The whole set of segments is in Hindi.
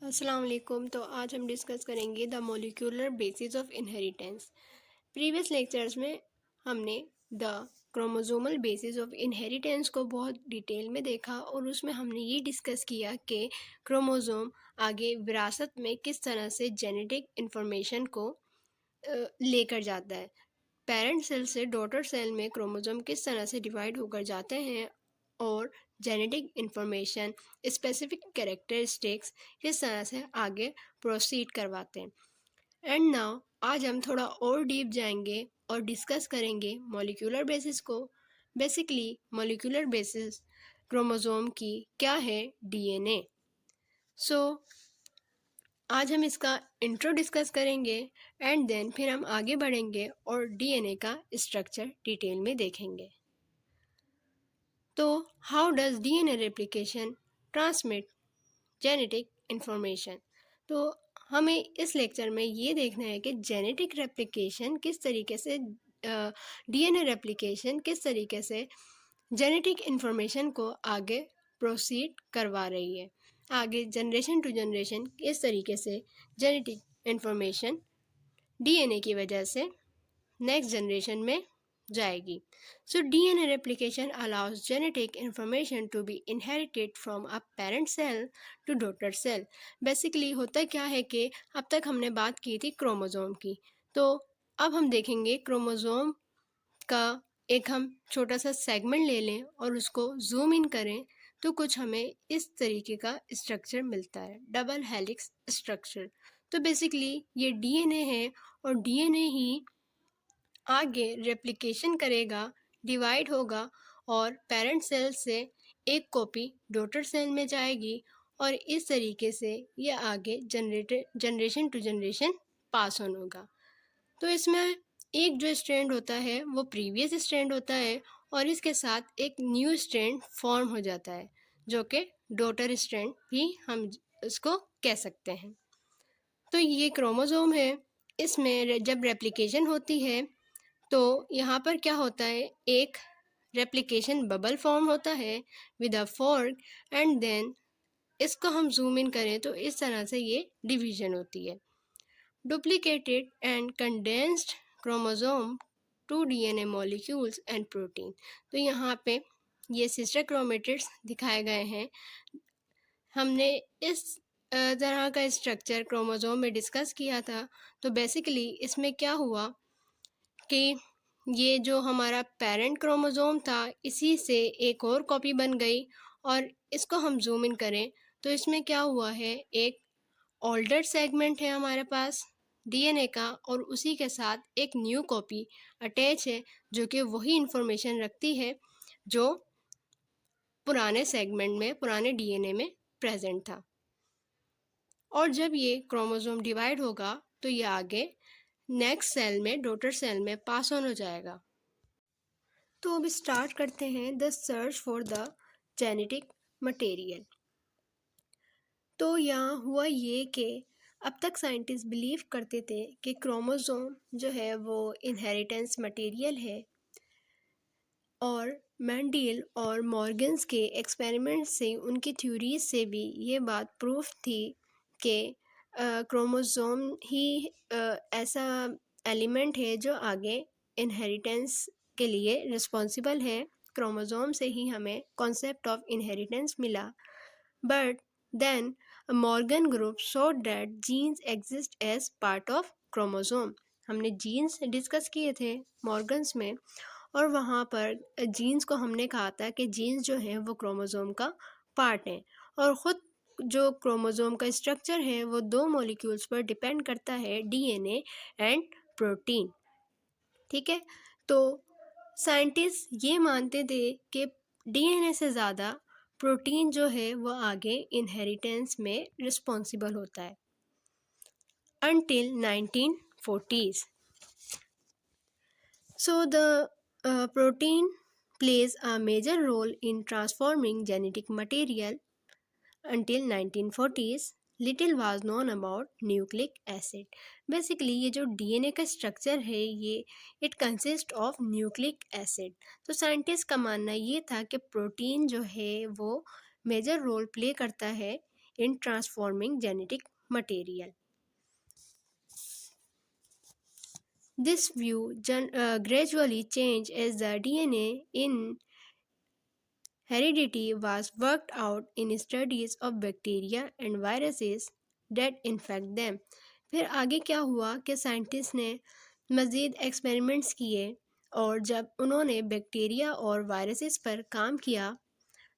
अस्सलाम वालेकुम। तो आज हम डिस्कस करेंगे the molecular basis of inheritance. Previous lectures में हमने the chromosomal basis of inheritance को बहुत डिटेल में देखा और उसमें हमने ये डिस्कस किया कि क्रोमोसोम आगे विरासत में किस तरह से जेनेटिक इंफॉर्मेशन को लेकर जाता है। पेरेंट सेल से डॉटर सेल में क्रोमोसोम किस तरह से डिवाइड होकर जाते हैं और जेनेटिक इंफॉर्मेशन, स्पेसिफिक कैरेक्टरिस्टिक्स किस तरह से आगे प्रोसीड करवाते हैं। एंड नाउ आज हम थोड़ा और डीप जाएंगे और डिस्कस करेंगे मॉलिक्यूलर बेसिस को। बेसिकली मॉलिक्यूलर बेसिस क्रोमोसोम की क्या है, डीएनए। सो आज हम इसका इंट्रो डिस्कस करेंगे एंड देन फिर हम आगे बढ़ेंगे और डीएनए का स्ट्रक्चर डिटेल में देखेंगे। तो how does DNA replication transmit genetic information. तो हमें इस लेक्चर में ये देखना है कि जेनेटिक रेप्लिकेशन किस तरीके से, डीएनए रेप्लिकेशन किस तरीके से जेनेटिक इंफॉर्मेशन को आगे प्रोसीड करवा रही है। आगे जनरेशन टू जनरेशन इस तरीके से जेनेटिक इंफॉर्मेशन डीएनए की वजह से नेक्स्ट जनरेशन में जाएगी। So DNA replication allows genetic information to be inherited from a parent cell to daughter cell. Basically होता क्या है कि अब तक हमने बात की थी क्रोमोसोम की, तो अब हम देखेंगे क्रोमोसोम का एक हम छोटा सा सेगमेंट ले लें और उसको जूम इन करें तो कुछ हमें इस तरीके का स्ट्रक्चर मिलता है, डबल हेलिक्स स्ट्रक्चर। तो बेसिकली ये डीएनए है और डीएनए ही आगे रेप्लिकेशन करेगा, डिवाइड होगा और पेरेंट सेल से एक कॉपी डॉटर सेल में जाएगी और इस तरीके से ये आगे generation to generation pass on होगा। तो इसमें एक जो स्ट्रैंड होता है वो प्रीवियस स्ट्रैंड होता है और इसके साथ एक न्यू स्ट्रैंड फॉर्म हो जाता है जो कि डॉटर स्ट्रैंड भी हम इसको कह सकते हैं। तो ये क्रोमोसोम है, इसमें जब रेप्लिकेशन होती है तो यहाँ पर क्या होता है, एक रेप्लिकेशन बबल फॉर्म होता है with a fork and then इसको हम जूम इन करें तो इस तरह से ये डिवीजन होती है। Duplicated and condensed chromosome two DNA molecules and protein. तो यहाँ पे ये सिस्टर क्रोमेटिड्स दिखाए गए हैं। हमने इस तरह का स्ट्रक्चर क्रोमोसोम में डिस्कस किया था। तो बेसिकली इसमें क्या हुआ कि ये जो हमारा पेरेंट क्रोमोसोम था इसी से एक और कॉपी बन गई और इसको हम जूम इन करें तो इसमें क्या हुआ है, एक ओल्डर सेगमेंट है हमारे पास डीएनए का और उसी के साथ एक न्यू कॉपी अटैच है जो कि वही इंफॉर्मेशन रखती है जो पुराने सेगमेंट में, पुराने डीएनए में प्रेजेंट था। और जब ये क्रोमोसोम डिवाइड होगा तो ये आगे नेक्स्ट सेल में, डॉटर सेल में पास ऑन हो जाएगा। तो अब स्टार्ट करते हैं the search for the genetic material. तो यहाँ हुआ ये कि अब तक साइंटिस्ट बिलीव करते थे कि क्रोमोसोम जो है वो इनहेरिटेंस मटेरियल है और मेंडल और मॉर्गन्स के एक्सपेरिमेंट से, उनकी थ्योरीज से भी ये बात प्रूफ थी कि क्रोमोसोम ही ऐसा एलिमेंट है जो आगे इनहेरिटेंस के लिए रिस्पॉन्सिबल है। क्रोमोसोम से ही हमें कॉन्सेप्ट ऑफ इनहेरिटेंस मिला। But then Morgan group showed that genes exist as part of chromosome. हमने जीन्स डिस्कस किए थे मॉर्गन्स में और वहाँ पर जीन्स को हमने कहा था कि जीन्स जो है वो क्रोमोसोम का पार्ट है और ख़ुद जो क्रोमोसोम का स्ट्रक्चर है वो दो मॉलिक्यूल्स पर डिपेंड करता है, डीएनए एंड प्रोटीन। ठीक है, तो साइंटिस्ट ये मानते थे कि डीएनए से ज़्यादा प्रोटीन जो है वो आगे इनहेरिटेंस में रिस्पॉन्सिबल होता है। until 1940s. So the protein plays a major role in transforming genetic material. Until 1940s, little was known about nucleic acid. Basically ये जो डीएनए का स्ट्रक्चर है ये it consist of nucleic acid. तो साइंटिस्ट का मानना ये था कि प्रोटीन जो है वो मेजर रोल प्ले करता है in transforming genetic material. This view gradually changed as the DNA in heredity was worked out in studies of bacteria and viruses that infect them. फिर आगे क्या हुआ कि साइंटिस्ट ने मज़ीद एक्सपेरिमेंट्स किए और जब उन्होंने बैक्टीरिया और वायरसेस पर काम किया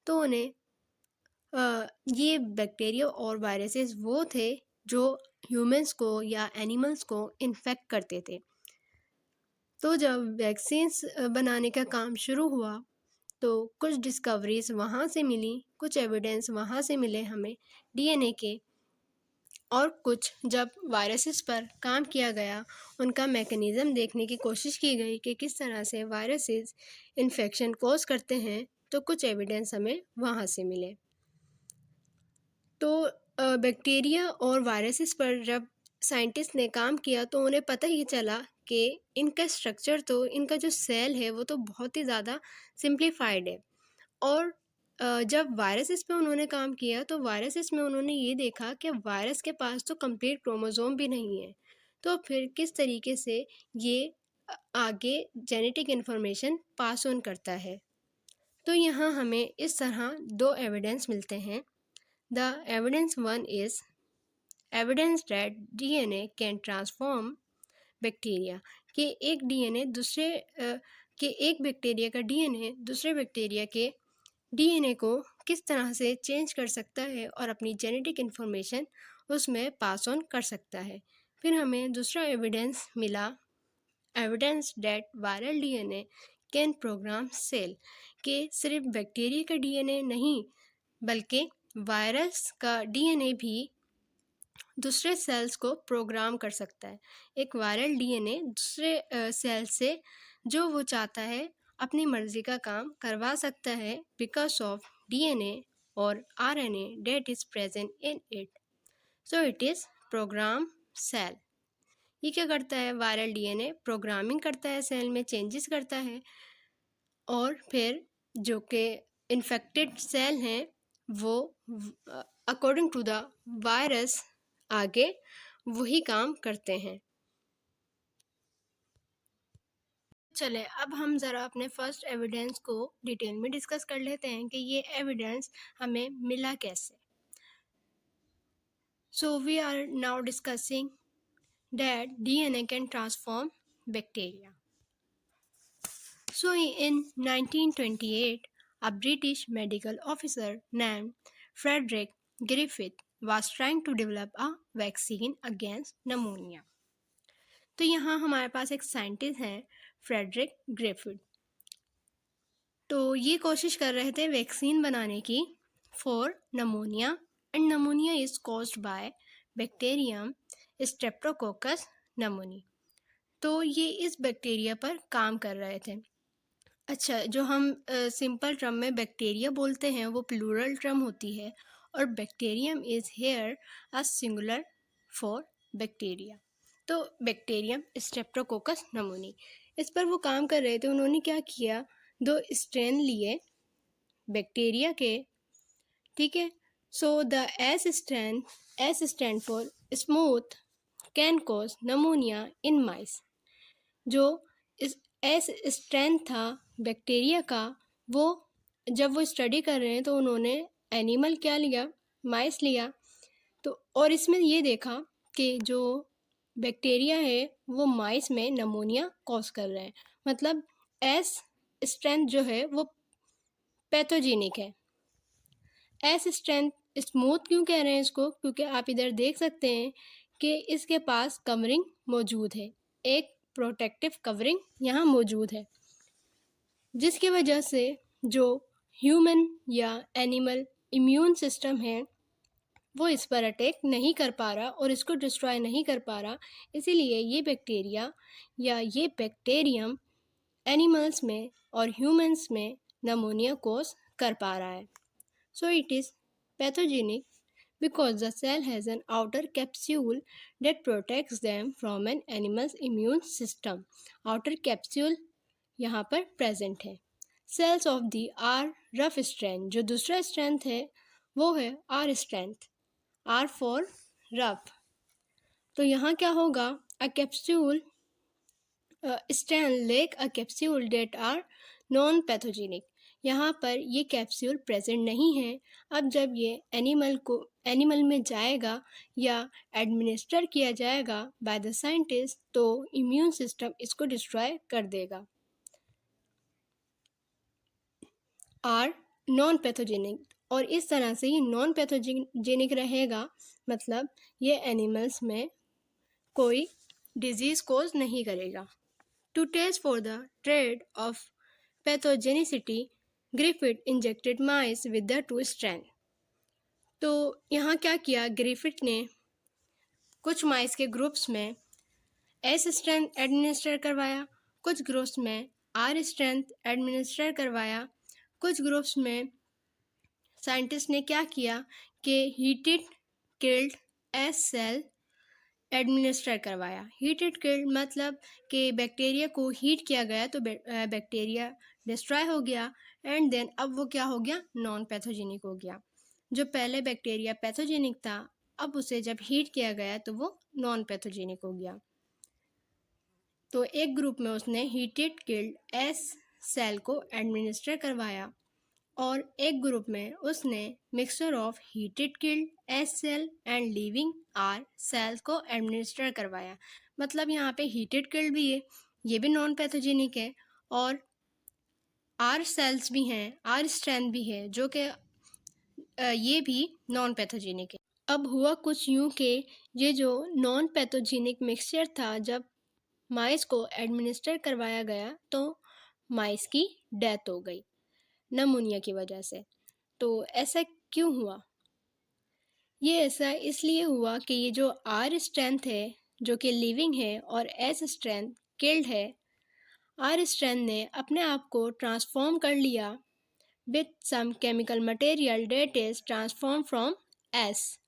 तो उन्हें ये बैक्टीरिया और वायरसेस वो थे जो ह्यूमंस को या एनिमल्स को इन्फेक्ट करते थे। तो जब वैक्सीन्स बनाने का काम शुरू हुआ तो कुछ डिस्कवरीज वहाँ से मिली, कुछ एविडेंस वहाँ से मिले हमें डीएनए के, और कुछ जब वायरसेस पर काम किया गया उनका मैकेनिज़्म देखने की कोशिश की गई कि किस तरह से वायरसेस इन्फेक्शन कॉज करते हैं, तो कुछ एविडेंस हमें वहाँ से मिले। तो बैक्टीरिया और वायरसेस पर जब साइंटिस्ट ने काम किया तो उन्हें पता ही चला कि इनका स्ट्रक्चर, तो इनका जो सेल है वो तो बहुत ही ज़्यादा सिंप्लीफाइड है। और जब वायरसेस पे उन्होंने काम किया तो वायरसेस में उन्होंने ये देखा कि वायरस के पास तो कंप्लीट क्रोमोसोम भी नहीं है, तो फिर किस तरीके से ये आगे जेनेटिक इन्फॉर्मेशन पास ऑन करता है। तो यहाँ हमें इस तरह दो एविडेंस मिलते हैं। The evidence one is evidence that DNA can transform bacteria, कि एक डीएनए दूसरे कि एक बैक्टीरिया का डीएनए दूसरे बैक्टीरिया के डीएनए को किस तरह से चेंज कर सकता है और अपनी जेनेटिक इन्फॉर्मेशन उसमें पास ऑन कर सकता है। फिर हमें दूसरा एविडेंस मिला, evidence that viral DNA can program cell, कि सिर्फ बैक्टीरिया का डीएनए नहीं बल्कि वायरस का डीएनए भी दूसरे सेल्स को प्रोग्राम कर सकता है। एक वायरल डीएनए दूसरे सेल से जो वो चाहता है अपनी मर्जी का काम करवा सकता है बिकॉज ऑफ डीएनए और RNA that is present in it. So it is program cell. ये क्या करता है? वायरल डीएनए प्रोग्रामिंग करता है, सेल में चेंजेस करता है, और फिर जो कि इन्फेक्टेड सेल हैं वो अकॉर्डिंग टू द वायरस आगे वही काम करते हैं। चले अब हम ज़रा अपने फर्स्ट एविडेंस को डिटेल में डिस्कस कर लेते हैं कि ये एविडेंस हमें मिला कैसे। So we are now discussing that DNA can transform bacteria. So in 1928, a British medical officer named Frederick Griffith was trying to develop a vaccine against pneumonia. तो यहाँ हमारे पास एक साइंटिस्ट हैं फ्रेडरिक ग्रिफिथ, तो ये कोशिश कर रहे थे वैक्सीन बनाने की for pneumonia, and pneumonia is caused by bacterium Streptococcus pneumoniae. तो ये इस बैक्टीरिया पर काम कर रहे थे। अच्छा, जो हम सिंपल टर्म में बैक्टीरिया बोलते हैं वो प्लूरल टर्म होती है, और bacterium is here a singular for bacteria. तो बैक्टीरियम स्ट्रेप्टोकोकस नमोनी, इस पर वो काम कर रहे थे। उन्होंने क्या किया, दो स्ट्रेन लिए बैक्टीरिया के, ठीक है। So the S stand for smooth can cause pneumonia in mice. जो इस एस स्ट्रेंथ था बैक्टीरिया का, वो जब वो स्टडी कर रहे हैं तो उन्होंने एनिमल क्या लिया, माइस लिया, तो और इसमें ये देखा कि जो बैक्टीरिया है वो माइस में नमोनिया कॉज कर रहे हैं। मतलब एस स्ट्रेंथ जो है वो पैथोजेनिक है। एस स्ट्रेंथ स्मूथ क्यों कह रहे हैं इसको? क्योंकि आप इधर देख सकते हैं कि इसके पास कवरिंग मौजूद है, एक प्रोटेक्टिव कवरिंग यहाँ मौजूद है, जिसकी वजह से जो ह्यूमन या एनिमल इम्यून सिस्टम है वो इस पर अटैक नहीं कर पा रहा और इसको डिस्ट्रॉय नहीं कर पा रहा। इसीलिए ये बैक्टीरिया या ये बैक्टीरियम एनिमल्स में और ह्यूमंस में नमोनिया कॉज कर पा रहा है। सो it is pathogenic because the cell has an outer capsule that protects them from an animal's immune system. Outer capsule यहाँ पर present है। Cells of the R rough strand, जो दूसरा strength है वो है R strength, R for rough। तो यहाँ क्या होगा, a capsule strain lack a capsule that are non pathogenic. यहाँ पर ये कैप्सूल प्रेजेंट नहीं है। अब जब ये एनिमल में जाएगा या एडमिनिस्टर किया जाएगा बाय द साइंटिस्ट, तो इम्यून सिस्टम इसको डिस्ट्रॉय कर देगा। आर नॉन पैथोजेनिक, और इस तरह से ये नॉन पैथोजेनिक रहेगा, मतलब ये एनिमल्स में कोई डिजीज कोज नहीं करेगा। To test for the trait of pathogenicity, Griffith injected mice with the two strand। तो यहाँ क्या किया, ग्रिफिथ ने कुछ माइस के ग्रुप्स में एस स्ट्रेंथ एडमिनिस्टर करवाया, कुछ ग्रुप्स में आर स्ट्रेंथ एडमिनिस्टर करवाया, कुछ ग्रुप्स में साइंटिस्ट ने क्या किया कि heated killed S cell administer करवाया। हीटेड किल्ड मतलब कि बैक्टीरिया को हीट किया गया तो बैक्टीरिया डिस्ट्रॉय हो गया, एंड देन अब वो क्या हो गया, नॉन पैथोजेनिक हो गया। जो पहले बैक्टीरिया पैथोजेनिक था, अब उसे जब हीट किया गया तो वो नॉन पैथोजेनिक हो गया। तो एक ग्रुप में उसने हीटेड किल्ड एस सेल को एडमिनिस्टर करवाया, और एक ग्रुप में उसने mixture of heated killed S cell and living R cell को एडमिनिस्टर करवाया। मतलब यहाँ पे हीटेड किल्ड भी है, ये भी नॉन पैथोजेनिक है, और आर सेल्स भी हैं, आर स्ट्रेंथ भी है, जो कि ये भी नॉन पैथोजेनिक है। अब हुआ कुछ यूं कि ये जो नॉन पैथोजेनिक मिक्सचर था, जब माइस को एडमिनिस्टर करवाया गया तो माइस की डेथ हो गई नमूनिया की वजह से। तो ऐसा क्यों हुआ? ये ऐसा इसलिए हुआ कि ये जो आर स्ट्रेंथ है जो कि लिविंग है और एस स्ट्रेंथ किल्ड है, आर स्ट्रेंथ ने अपने आप को ट्रांसफॉर्म कर लिया with some chemical material that is transform from S.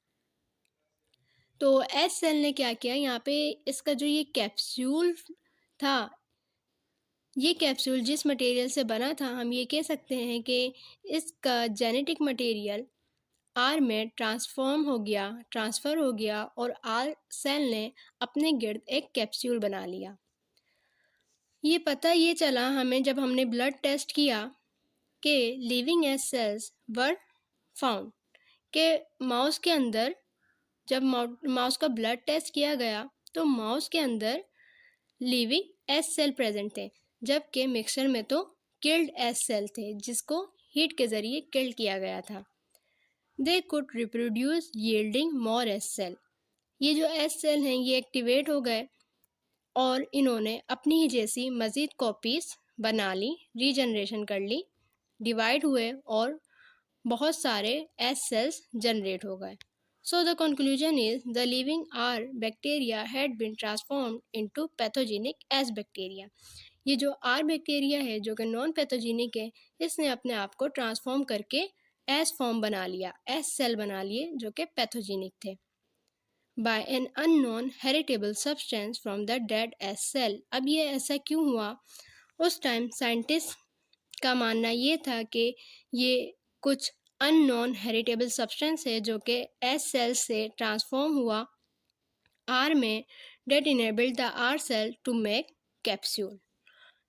तो एस सेल ने क्या किया, यहाँ पे इसका जो ये कैप्सूल था, ये कैप्सूल जिस मटेरियल से बना था, हम ये कह सकते हैं कि इसका जेनेटिक मटेरियल आर में ट्रांसफ़र हो गया, और आर सेल ने अपने गिर्द एक कैप्सूल बना लिया। ये चला हमें जब हमने ब्लड टेस्ट किया कि living S cells were found, कि माउस के अंदर जब माउस का ब्लड टेस्ट किया गया तो माउस के अंदर लिविंग एस सेल प्रेजेंट थे, जबकि मिक्सचर में तो किल्ड एस सेल थे जिसको हीट के ज़रिए किल्ड किया गया था। They could reproduce yielding more S cell. ये जो एस सेल हैं ये एक्टिवेट हो गए, और इन्होंने अपनी ही जैसी मज़ीद कॉपीज़ बना ली, रीजनरेशन कर ली, डिवाइड हुए, और बहुत सारे एस सेल्स जनरेट हो गए। So the conclusion is the living R bacteria had been transformed into pathogenic as bacteria। ये जो R बैक्टीरिया है जो कि नॉन पैथोजेनिक है, इसने अपने आप को ट्रांसफॉर्म करके एस फॉर्म बना लिया, एस सेल बना लिए जो कि पैथोजेनिक थे, by an unknown heritable substance from the dead S cell. अब ये ऐसा क्यों हुआ? उस टाइम साइंटिस्ट का मानना ये था कि ये कुछ अननोन हेरिटेबल सब्सटेंस है जो कि एस सेल से ट्रांसफॉर्म हुआ आर में, that enabled the R cell to make capsule,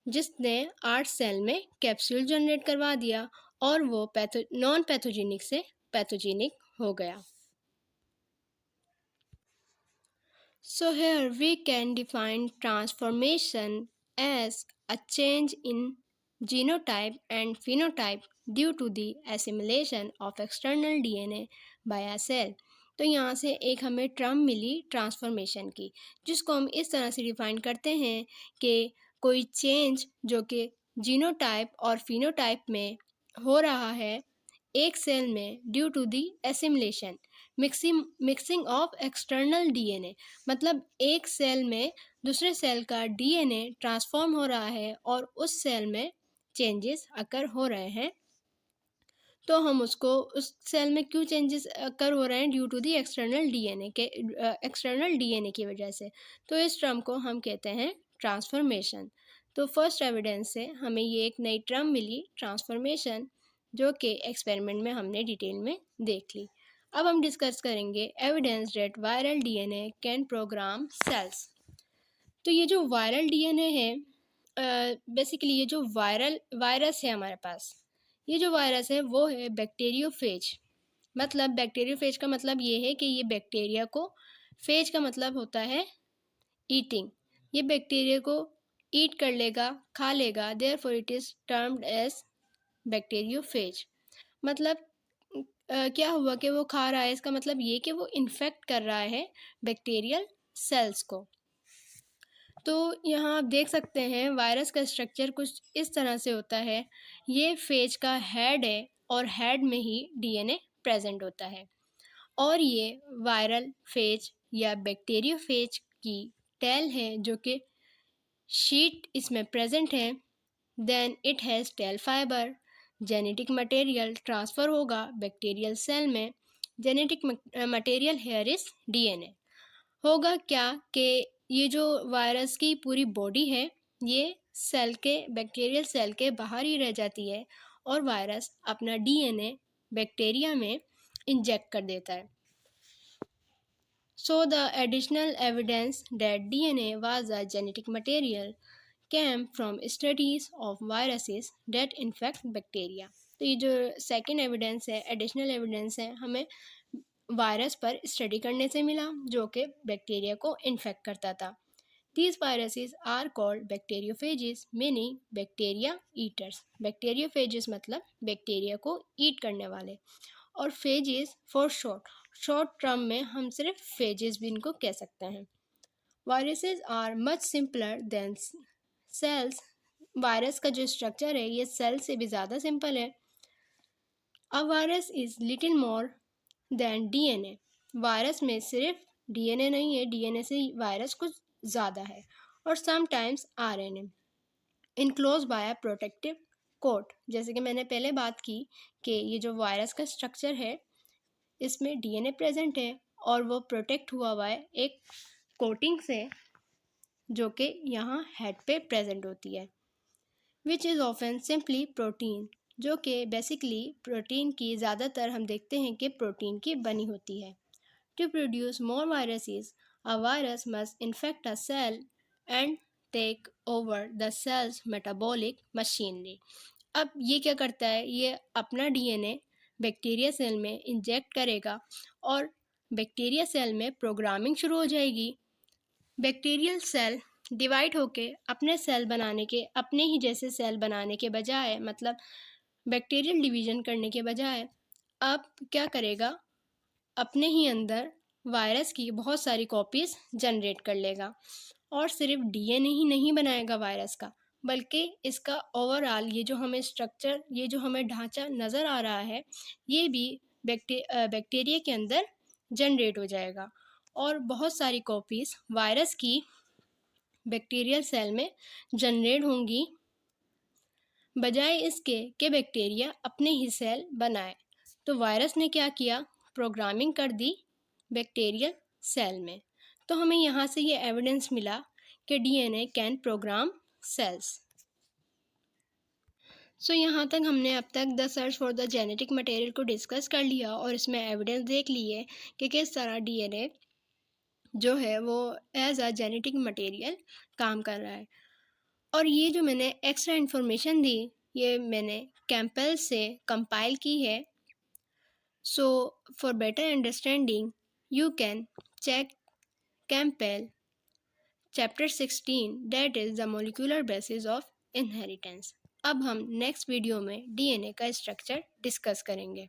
जिसने आर सेल में कैप्सूल जनरेट करवा दिया, और वो नॉन पैथोजेनिक से पैथोजेनिक हो गया। So here we can define transformation as a change in genotype and phenotype due to the assimilation of external DNA by a cell। तो यहाँ से एक हमें टर्म मिली ट्रांसफॉर्मेशन की, जिसको हम इस तरह से डिफाइन करते हैं कि कोई चेंज जो कि जीनोटाइप और फिनोटाइप में हो रहा है एक सेल में due to the assimilation, mixing of external DNA. मतलब एक सेल में दूसरे सेल का डीएनए ट्रांसफॉर्म हो रहा है और उस सेल में चेंजेस अकर हो रहे हैं, तो हम उसको उस सेल में क्यों चेंजेस अकर हो रहे हैं, due to the external DNA की वजह से, तो इस टर्म को हम कहते हैं ट्रांसफॉर्मेशन। तो फर्स्ट एविडेंस से हमें ये एक नई टर्म मिली ट्रांसफॉर्मेशन, जो कि एक्सपेरिमेंट में हमने डिटेल में देख ली। अब हम डिस्कस करेंगे evidence that viral DNA can program cells. तो ये जो वायरल डीएनए है, बेसिकली ये जो वायरस है हमारे पास, ये जो वायरस है वो है बैक्टीरियोफेज। मतलब बैक्टीरियोफेज का मतलब ये है कि ये बैक्टीरिया को, फेज का मतलब होता है ईटिंग, ये बैक्टीरिया को ईट कर लेगा, खा लेगा, therefore it is termed as bacteriophage. मतलब क्या हुआ कि वो खा रहा है, इसका मतलब ये कि वो इन्फेक्ट कर रहा है बैक्टीरियल सेल्स को। तो यहाँ आप देख सकते हैं वायरस का स्ट्रक्चर कुछ इस तरह से होता है। ये फेज का हेड है और हेड में ही डीएनए प्रेजेंट होता है, और ये वायरल फेज या बैक्टीरियोफेज की टेल है जो कि शीट इसमें प्रेजेंट है। Then it has tail fibre. Genetic material transfer होगा बैक्टीरियल सेल में। Genetic material here is DNA. होगा क्या कि ये जो वायरस की पूरी बॉडी है ये सेल के, बैक्टीरियल सेल के बाहर ही रह जाती है, और वायरस अपना डीएनए बैक्टीरिया में इंजेक्ट कर देता है। So the additional evidence that DNA was a genetic material came from studies of viruses that infect bacteria. तो ये जो सेकेंड एविडेंस है, एडिशनल एविडेंस है, हमें वायरस पर स्टडी करने से मिला जो कि बैक्टीरिया को इन्फेक्ट करता था। These viruses are called bacteriophages, meaning bacteria eaters. Bacteriophages मतलब बैक्टीरिया को ईट करने वाले, और फेजेस फॉर शॉर्ट टर्म में हम सिर्फ फेजेस भी इनको कह सकते हैं। Viruses are much simpler than cells. Virus का जो स्ट्रक्चर है ये सेल से भी ज़्यादा सिंपल है। A virus is little more than DNA. Virus में सिर्फ डीएनए नहीं है, डीएनए से वायरस कुछ ज़्यादा है, और sometimes RNA enclose by a protective coat. जैसे कि मैंने पहले बात की कि ये जो वायरस का स्ट्रक्चर है इसमें डीएनए प्रेजेंट है और वो प्रोटेक्ट हुआ है एक कोटिंग से जो कि यहाँ हेड पे प्रेजेंट होती है, which is often simply protein, जो कि बेसिकली प्रोटीन की, ज़्यादातर हम देखते हैं कि प्रोटीन की बनी होती है। To produce more viruses, a virus must infect a cell and take over the cell's metabolic machinery. अब ये क्या करता है, ये अपना डीएनए बैक्टीरिया सेल में इंजेक्ट करेगा और बैक्टीरिया सेल में प्रोग्रामिंग शुरू हो जाएगी। बैक्टीरियल सेल डिवाइड होके अपने सेल बनाने के, अपने ही जैसे सेल बनाने के बजाय, मतलब बैक्टीरियल डिवीजन करने के बजाय अब क्या करेगा, अपने ही अंदर वायरस की बहुत सारी कॉपीज़ जनरेट कर लेगा, और सिर्फ डीएनए ही नहीं बनाएगा वायरस का, बल्कि इसका ओवरऑल ये जो हमें स्ट्रक्चर, ये जो हमें ढांचा नज़र आ रहा है, ये भी बैक्टीरिया के अंदर जनरेट हो जाएगा, और बहुत सारी कॉपीज़ वायरस की बैक्टीरियल सेल में जनरेट होंगी, बजाय इसके कि बैक्टीरिया अपने ही सेल बनाए। तो वायरस ने क्या किया, प्रोग्रामिंग कर दी बैक्टीरियल सेल में। तो हमें यहाँ से ये एविडेंस मिला कि डीएनए कैन प्रोग्राम सेल्स। सो यहाँ तक हमने अब तक the search for the genetic material को डिस्कस कर लिया, और इसमें एविडेंस देख लिए कि किस तरह डीएनए जो है वो एज अ जेनेटिक मटेरियल काम कर रहा है। और ये जो मैंने एक्स्ट्रा इन्फॉर्मेशन दी ये मैंने कैंपल से कंपाइल की है। So for better understanding you can check Campbell chapter 16 that is the molecular basis of inheritance. अब हम नेक्स्ट वीडियो में डीएनए का स्ट्रक्चर डिस्कस करेंगे।